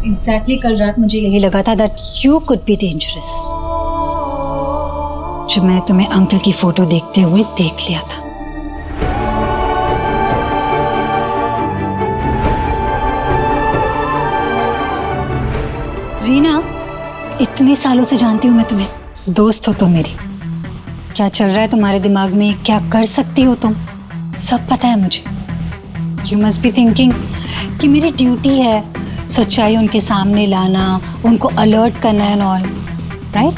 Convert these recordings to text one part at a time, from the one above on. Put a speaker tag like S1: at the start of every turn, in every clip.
S1: Exactly कल रात मुझे यही लगा था that you could be dangerous, जब मैंने तुम्हें अंकल की फोटो देखते हुए देख लिया था। रीना, इतने सालों से जानती हूँ मैं तुम्हें, दोस्त हो तुम मेरी। क्या चल रहा है तुम्हारे दिमाग में, क्या कर सकती हो तुम, सब पता है मुझे। यू मस्ट बी थिंकिंग कि मेरी ड्यूटी है सच्चाई उनके सामने लाना, उनको अलर्ट करना and all, right?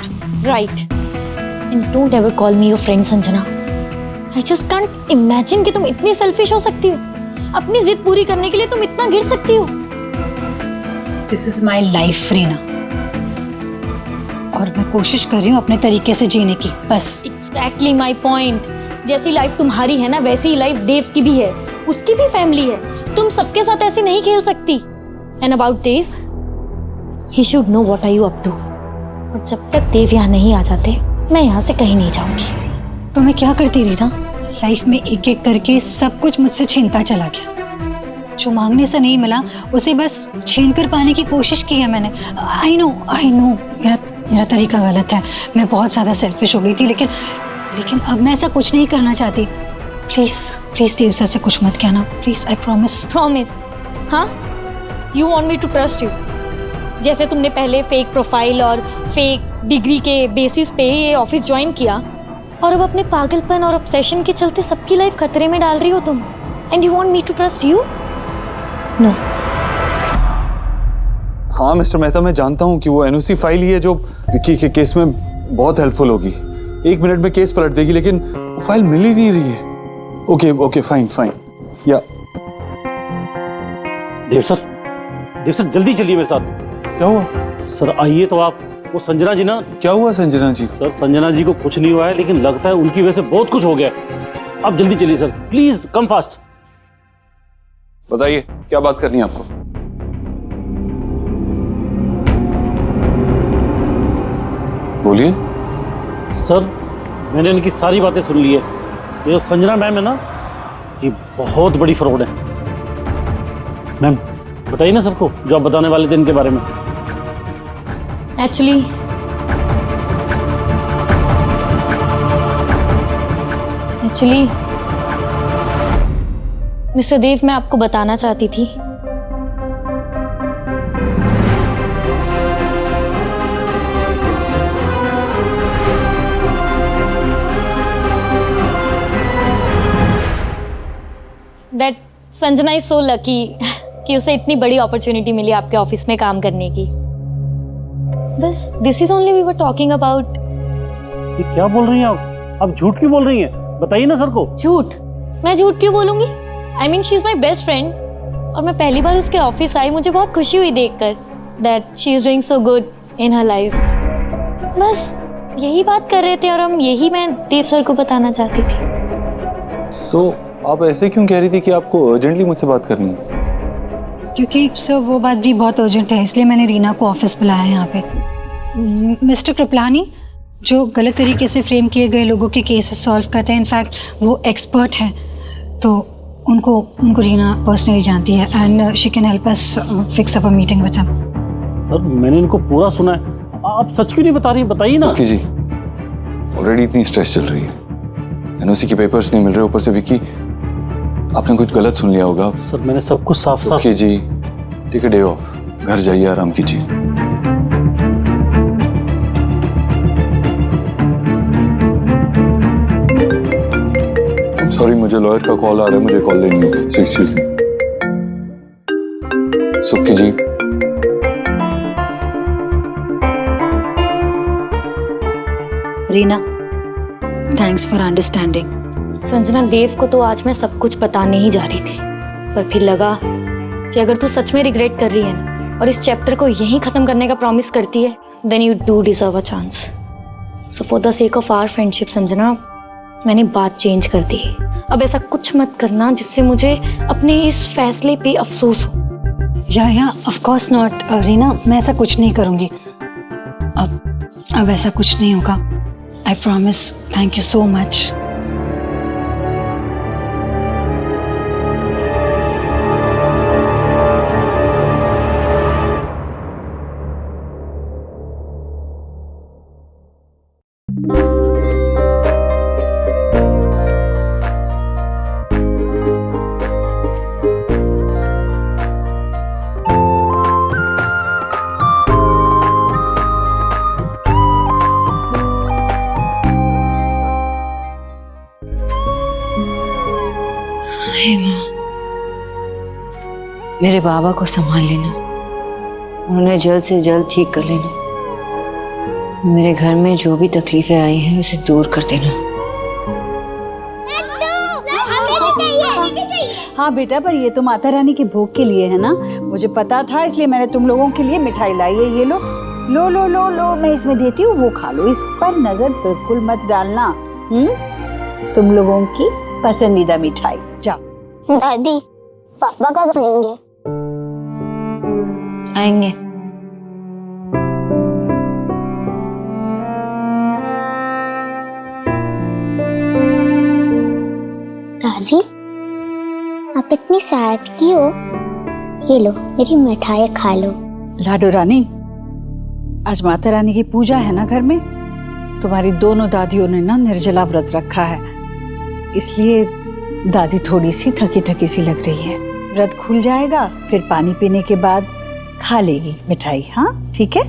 S2: Right. And don't ever call me your friend Sanjana. I just can't imagine कि तुम इतनी सेल्फिश हो सकती हो। अपनी जिद पूरी करने के लिए तुम इतना गिर सकती हो।
S1: This is my life Reena, और मैं कोशिश कर रही हूँ अपने तरीके से जीने की, बस।
S2: Exactly my point. जैसी लाइफ तुम्हारी है ना, वैसी ही लाइफ देव की भी है, उसकी भी फैमिली है। तुम सबके साथ ऐसे नहीं खेल सकती। And about Dev, he should know what are you up to. और जब तक देव यहाँ नहीं आ जाते, मैं यहाँ से कहीं नहीं जाऊंगी।
S1: तो मैं क्या करती रही ना, लाइफ में एक एक करके सब कुछ मुझसे छीनता चला गया। जो मांगने से नहीं मिला उसे बस छीन कर पाने की कोशिश की है मैंने। आई नो मेरा तरीका गलत है, मैं बहुत ज़्यादा सेल्फिश हो गई थी, लेकिन अब मैं ऐसा कुछ नहीं करना चाहती। प्लीज देव सर से कुछ मत कहना, प्लीज, आई प्रॉमिस।
S2: प्रॉमिस? हाँ, you want me to trust you? जैसे तुमने पहले फेक प्रोफाइल और फेक डिग्री के बेसिस पे ये ऑफिस ज्वाइन किया, और अब अपने पागलपन और ऑब्सेशन के चलते सबकी लाइफ खतरे में डाल रही हो तुम। And you want me to trust you? No.
S3: हाँ मिस्टर मेहता, मैं जानता हूँ कि वो एनओसी फाइल ही है जो विक्की के केस में बहुत हेल्पफुल होगी। 1 मिनट में केस पलट देगी, लेकिन वो फाइल मिल ही नहीं रही है। ओके फाइन या
S4: देव सर जल्दी चलिए मेरे साथ।
S3: क्या हुआ
S4: सर? आइए तो आप। वो संजना जी ना।
S3: क्या हुआ संजना जी?
S4: सर संजना जी को कुछ नहीं हुआ है, लेकिन लगता है उनकी वजह से बहुत कुछ हो गया। आप जल्दी चलिए सर, प्लीज कम फास्ट।
S3: बताइए क्या बात करनी है आपको? बोलिए।
S4: सर मैंने इनकी सारी बातें सुन ली है। ये जो संजना मैम है ना, ये बहुत बड़ी फ्रॉड है। मैम बताइए ना सबको जो आप बताने वाले थे इनके बारे में।
S2: एक्चुअली मिस्टर देव, मैं आपको बताना चाहती थी that Sanjana is so lucky कि उसे इतनी बड़ी अपॉर्चुनिटी मिली आपके ऑफिस में काम करने की। बस this is only we were talking about.
S4: ये क्या बोल रही हैं आप झूठ क्यों बोल रही हैं? बताइए ना सर को।
S2: झूठ? मैं झूठ क्यों बोलूंगी? I mean she is my best friend, और मैं पहली बार उसके ऑफिस आई, मुझे बहुत खुशी हुई देखकर that she is doing so good in her life. बस यही बात कर रहे थे, और हम यही मैं देव सर को बताना चाहती थी।
S3: तो आप ऐसे क्यों कह रही थी कि आपको अर्जेंटली मुझसे बात करनी है?
S1: क्योंकि सर वो बात भी बहुत अर्जेंट है, इसलिए मैंने रीना को ऑफिस बुलाया है यहाँ पे। मिस्टर कृपलानी जो गलत तरीके से फ्रेम किए गए लोगों के केसेस सॉल्व करते हैं, इनफैक्ट वो एक्सपर्ट हैं, तो उनको रीना पर्सनली जानती है and she can help us fix up a meeting with him.
S4: Sir मैंने इनको पूरा सुना है, आप सच क्यों नहीं बता रही? बताइए ना।
S3: विक्की जी, ऑलरेडी इतनी स्ट्रेस चल रही है, एनओसी के पेपर्स नहीं मिल रहे, ऊपर से विक्की आपने कुछ गलत सुन लिया होगा।
S4: सर मैंने सब कुछ साफ साफ।
S3: विक्की जी, टेक अ डे ऑफ, घर जाइए, आराम कीजिए। सॉरी, मुझे लॉयर का कॉल आ रहा है, मुझे कॉल लेनी होगी। Excuse me. Sukki ji,
S1: Reena, thanks for understanding.
S2: Sanjana, Dev को तो आज मैं सब कुछ बताने ही जा रही थी, पर फिर लगा कि अगर तू सच में रिग्रेट कर रही है ना, और इस चैप्टर को यहीं खत्म करने का प्रॉमिस करती है, then you do deserve a chance. So for the sake of our friendship Sanjana, मैंने बात चेंज कर दी। अब ऐसा कुछ मत करना जिससे मुझे अपने इस फैसले पे अफसोस हो।
S1: या ऑफ कोर्स नॉट रीना, मैं ऐसा कुछ नहीं करूँगी। अब ऐसा कुछ नहीं होगा, I promise. Thank you so much.
S2: मेरे बाबा को संभाल लेना, उन्हें जल्द से जल्द ठीक कर लेना। मेरे घर में जो भी तकलीफें आई हैं उसे दूर कर देना।
S5: हाँ बेटा, पर ये तो माता रानी के भोग के लिए है ना, मुझे पता था, इसलिए मैंने तुम लोगों के लिए मिठाई लाई है। ये लो लो लो लो लो, मैं इसमें देती हूँ, वो खा लो। इस पर नजर बिल्कुल मत डालना। तुम लोगों की पसंदीदा मिठाई। जाओ।
S6: दादी, पापा कब आएंगे?
S2: आएंगे।
S6: दादी, आप इतनी सैड क्यों हो? ये लो, मेरी मिठाई खा लो।
S5: लाडो रानी, आज माता रानी की पूजा है ना घर में, तुम्हारी दोनों दादियों ने ना निर्जला व्रत रखा है, इसलिए दादी थोड़ी सी थकी थकी सी लग रही है। व्रत खुल जाएगा, फिर पानी पीने के बाद खा लेगी मिठाई। हाँ ठीक है।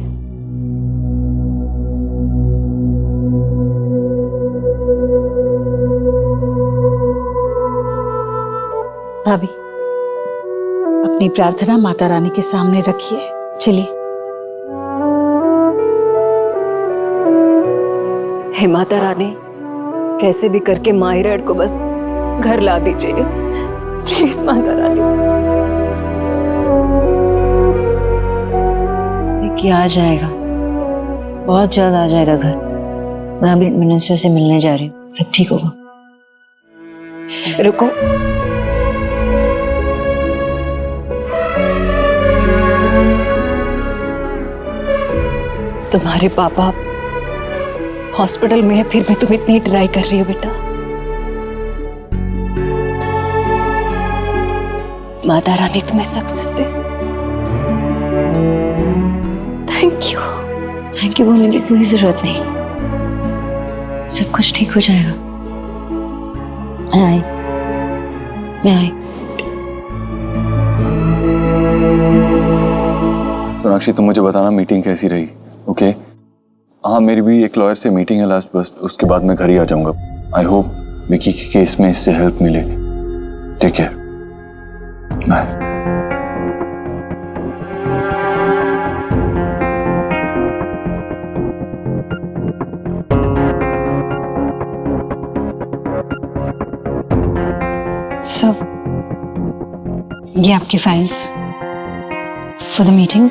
S5: भाभी, अपनी प्रार्थना माता रानी के सामने रखिए। चलिए।
S7: हे माता रानी, कैसे भी करके माहिरड को बस घर ला दीजिए, प्लीज माता रानी।
S2: विक्की आ जाएगा, बहुत जल्द आ जाएगा घर। मैं अभी मिनिस्टर से मिलने जा रही हूँ, सब ठीक होगा।
S7: रुको, तुम्हारे पापा हॉस्पिटल में है, फिर भी तुम इतनी ट्राई कर रही हो बेटा। माता रानी तुम्हें success they. Thank you.
S2: Thank you बोलने की कोई जरूरत नहीं, सब कुछ ठीक हो जाएगा। मैं आई।
S3: सोनाक्षी, तुम मुझे बताना मीटिंग कैसी रही। ओके हाँ, मेरी भी एक लॉयर से मीटिंग है लास्ट, बस उसके बाद मैं घर ही आ जाऊंगा। आई होप विकी के केस में इससे हेल्प मिले। Take care, bye.
S1: सो ये आपकी फाइल्स फॉर द मीटिंग।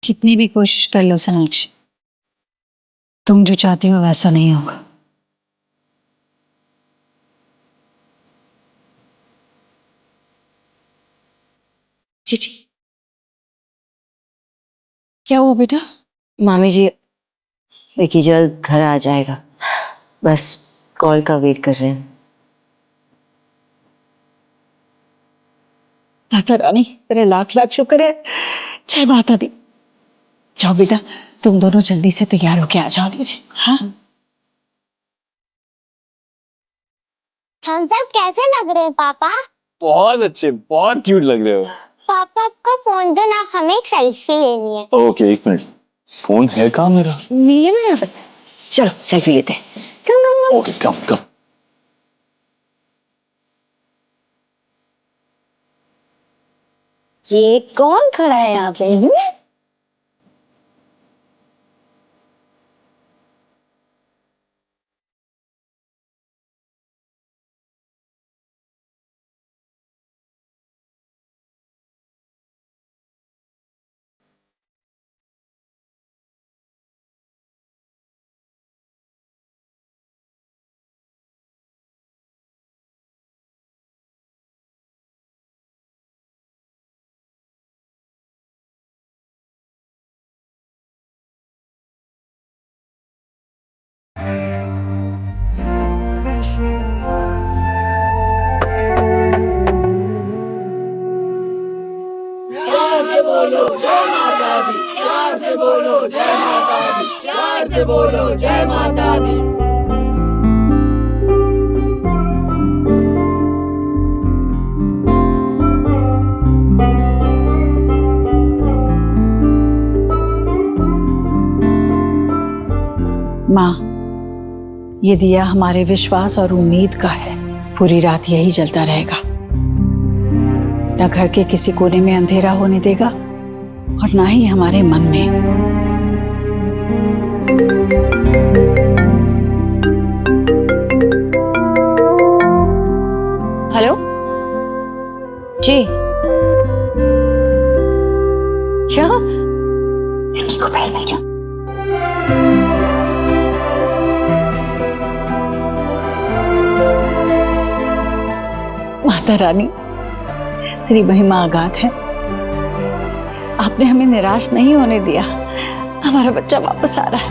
S1: कितनी भी कोशिश कर लो सोनाक्षी, तुम जो चाहती हो वैसा नहीं होगा।
S2: जी।
S1: क्या हुआ बेटा?
S2: मामी जी, विकी जल्द घर आ जाएगा, बस कॉल का वेट कर रहे हैं।
S5: माता रानी तेरे लाख लाख शुक्र है। जय माता दी। जाओ बेटा, तुम दोनों जल्दी से तैयार होके आ जाओ नीचे। हाँ,
S6: हम सब कैसे लग रहे हैं पापा?
S3: बहुत अच्छे, बहुत क्यूट लग रहे हो।
S6: पापा आपका फोन दो ना, हमें एक सेल्फी लेनी है।
S3: ओके, एक मिनट, फोन है कहाँ मेरा?
S2: मिलिए ना यहाँ पर। चलो सेल्फी लेते हैं।
S3: ओके, कम कम।
S2: ये कौन खड़ा है यहाँ पे?
S5: माँ, ये दिया हमारे विश्वास और उम्मीद का है। पूरी रात यही जलता रहेगा, न घर के किसी कोने में अंधेरा होने देगा और ना ही हमारे मन में।
S2: हेलो जी, क्या?
S1: विक्की को बेल मिल गया।
S5: माता रानी तेरी महिमा अगाध है। आपने हमें निराश नहीं होने दिया। हमारा बच्चा वापस आ रहा है।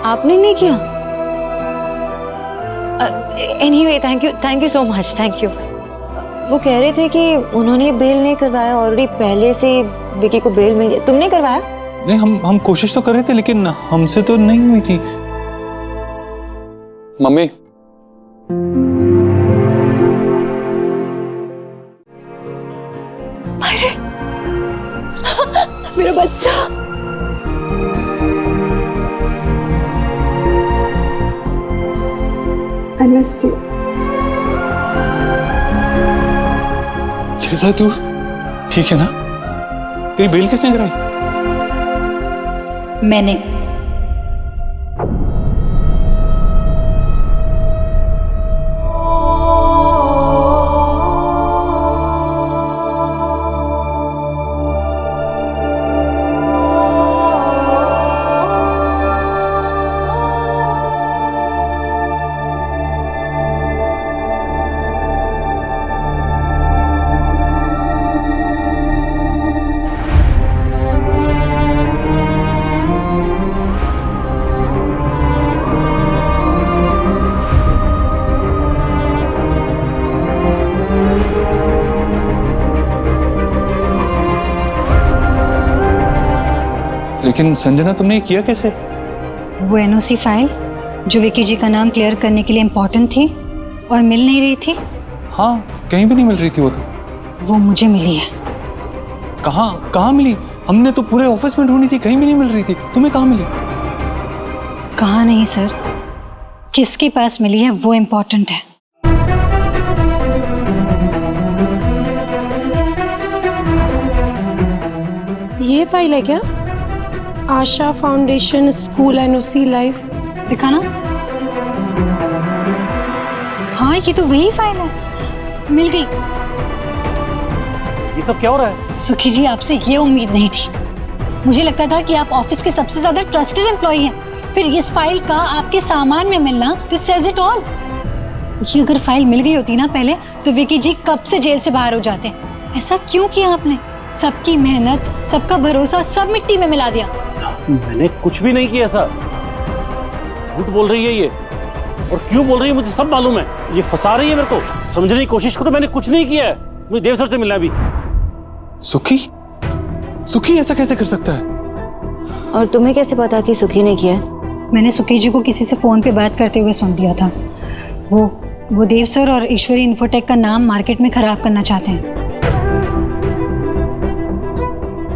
S2: आपने नहीं किया? Anyway thank you so much, thank you. वो कह रहे थे कि उन्होंने बेल नहीं करवाया, ऑलरेडी पहले से विकी को बेल मिल गया। तुमने करवाया?
S3: नहीं, हम कोशिश तो कर रहे थे, लेकिन हमसे तो नहीं हुई थी। मम्मी,
S5: मेरा बच्चा। I missed you.
S3: कैसा तू? ठीक है ना? तेरी बेल किसने कराई?
S1: मैंने।
S3: लेकिन संजना, तुमने ये किया कैसे?
S1: वो एनओसी फाइल जो विक्की जी का नाम क्लियर करने के लिए इम्पोर्टेंट थी और मिल नहीं रही थी,
S3: हाँ, कहीं भी नहीं मिल रही थी वो तो।
S1: वो मुझे मिली है।
S3: कहाँ मिली? हमने तो पूरे ऑफिस में ढूंढी थी, कहीं भी नहीं मिल रही थी। तुम्हें कहाँ मिली?
S1: कहाँ नहीं सर, किसके पास मिली है वो इम्पोर्टेंट है।
S8: ये फाइल है क्या? आशा फाउंडेशन स्कूल एनओसी लाइव।
S1: दिखाना। हाँ, ये तो वही फाइल है, मिल गई।
S4: ये सब क्या हो रहा है?
S1: सुखी जी, आपसे ये उम्मीद नहीं थी। मुझे लगता था कि आप ऑफिस के सबसे ज्यादा ट्रस्टेड एम्प्लॉई हैं, फिर इस फाइल का आपके सामान में मिलना, दिस सेज इट ऑल। ये अगर फाइल मिल गई होती ना पहले, तो विकी जी कब से जेल से बाहर हो जाते। ऐसा क्यों किया आपने? सबकी मेहनत, सबका भरोसा सब मिट्टी में मिला दिया।
S4: मैंने कुछ भी नहीं किया था। झूठ बोल रही है ये, और क्यों बोल रही है मुझे सब मालूम है। ये फंसा रही है मेरे को। समझने की कोशिश करो, मैंने कुछ नहीं किया है। मुझे देव सर से मिलना है अभी।
S3: सुखी? सुखी ऐसा कैसे कर सकता है?
S2: और तुम्हें कैसे पता कि सुखी ने किया है?
S1: मैंने सुखी जी को किसी से फ़ोन पे बात करते हुए सुन लिया था। वो देव सर और ईश्वरी इन्फोटेक का नाम मार्केट में खराब करना चाहते हैं।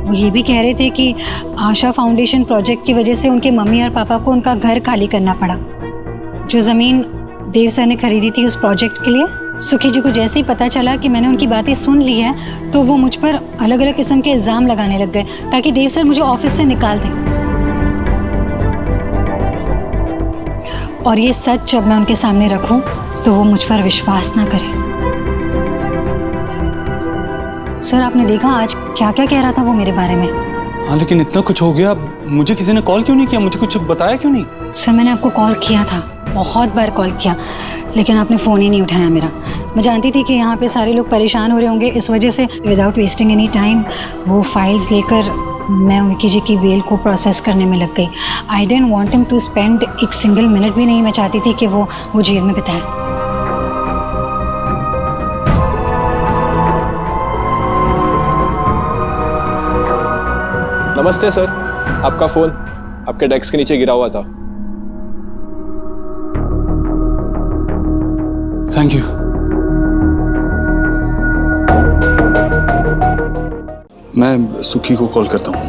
S1: वो ये भी कह रहे थे कि आशा फाउंडेशन प्रोजेक्ट की वजह से उनके मम्मी और पापा को उनका घर खाली करना पड़ा। जो ज़मीन देव सर ने खरीदी थी उस प्रोजेक्ट के लिए, सुखी जी को जैसे ही पता चला कि मैंने उनकी बातें सुन ली है, तो वो मुझ पर अलग अलग किस्म के इल्ज़ाम लगाने लग गए ताकि देव सर मुझे ऑफिस से निकाल दें। और ये सच जब मैं उनके सामने रखूं तो वो मुझ पर विश्वास ना करें। सर, आपने देखा आज क्या क्या कह रहा था वो मेरे बारे में।
S3: हाँ, लेकिन इतना कुछ हो गया, मुझे किसी ने कॉल क्यों नहीं किया? मुझे कुछ बताया क्यों नहीं?
S1: सर, मैंने आपको कॉल किया था, बहुत बार कॉल किया, लेकिन आपने फ़ोन ही नहीं उठाया मेरा। मैं जानती थी कि यहाँ पे सारे लोग परेशान हो रहे होंगे, इस वजह से विदाउट वेस्टिंग एनी टाइम वो फाइल्स लेकर मैं विकी जी की बेल को प्रोसेस करने में लग गई। I don't want him to spend एक सिंगल मिनट भी नहीं मैं चाहती थी कि वो जेल में बिताए।
S9: नमस्ते सर, आपका फ़ोन आपके डेस्क के नीचे गिरा हुआ था।
S3: Thank you. मैं सुखी को कॉल करता हूँ।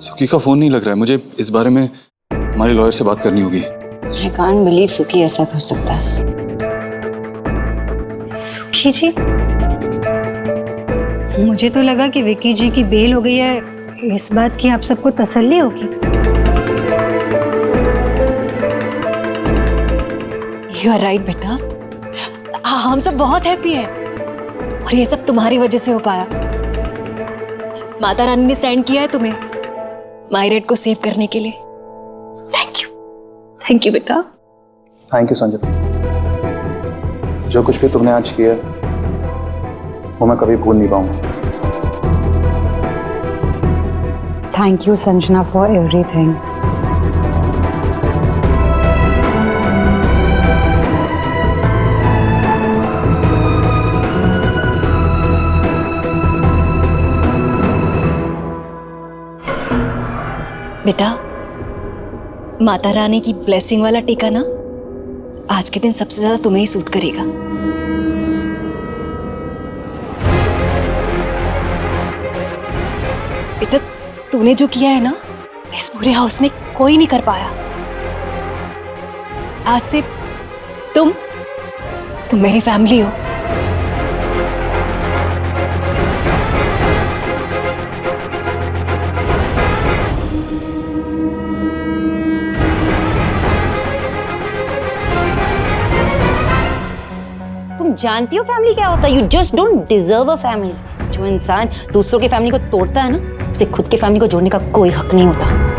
S3: सुखी का फोन नहीं लग रहा है। मुझे इस बारे में हमारे लॉयर से बात करनी होगी।
S2: आई कांट बिलीव सुखी ऐसा कर सकता है।
S1: सुखी जी, मुझे तो लगा कि विकी जी की बेल हो गई है, इस बात की आप सबको तसल्ली होगी।
S7: यू आर राइट बेटा, हम सब बहुत हैप्पी हैं और ये सब तुम्हारी वजह से हो पाया। माता रानी ने सेंड किया है तुम्हें मायरेट को सेव करने के लिए। थैंक यू बेटा।
S9: Thank you Sanjay. जो कुछ भी तुमने आज किया वो मैं कभी भूल नहीं पाऊंगा।
S1: Thank you Sanjana for everything.
S7: बेटा, माता रानी की ब्लेसिंग वाला टीका ना आज के दिन सबसे ज्यादा तुम्हें ही सूट करेगा। बेटा, तूने जो किया है ना, इस पूरे हाउस में कोई नहीं कर पाया। आज से तुम मेरी फैमिली हो।
S2: तुम जानती हो फैमिली क्या होता है? You just don't deserve a family. जो इंसान दूसरों की फैमिली को तोड़ता है ना, उसे खुद की फैमिली को जोड़ने का कोई हक नहीं होता।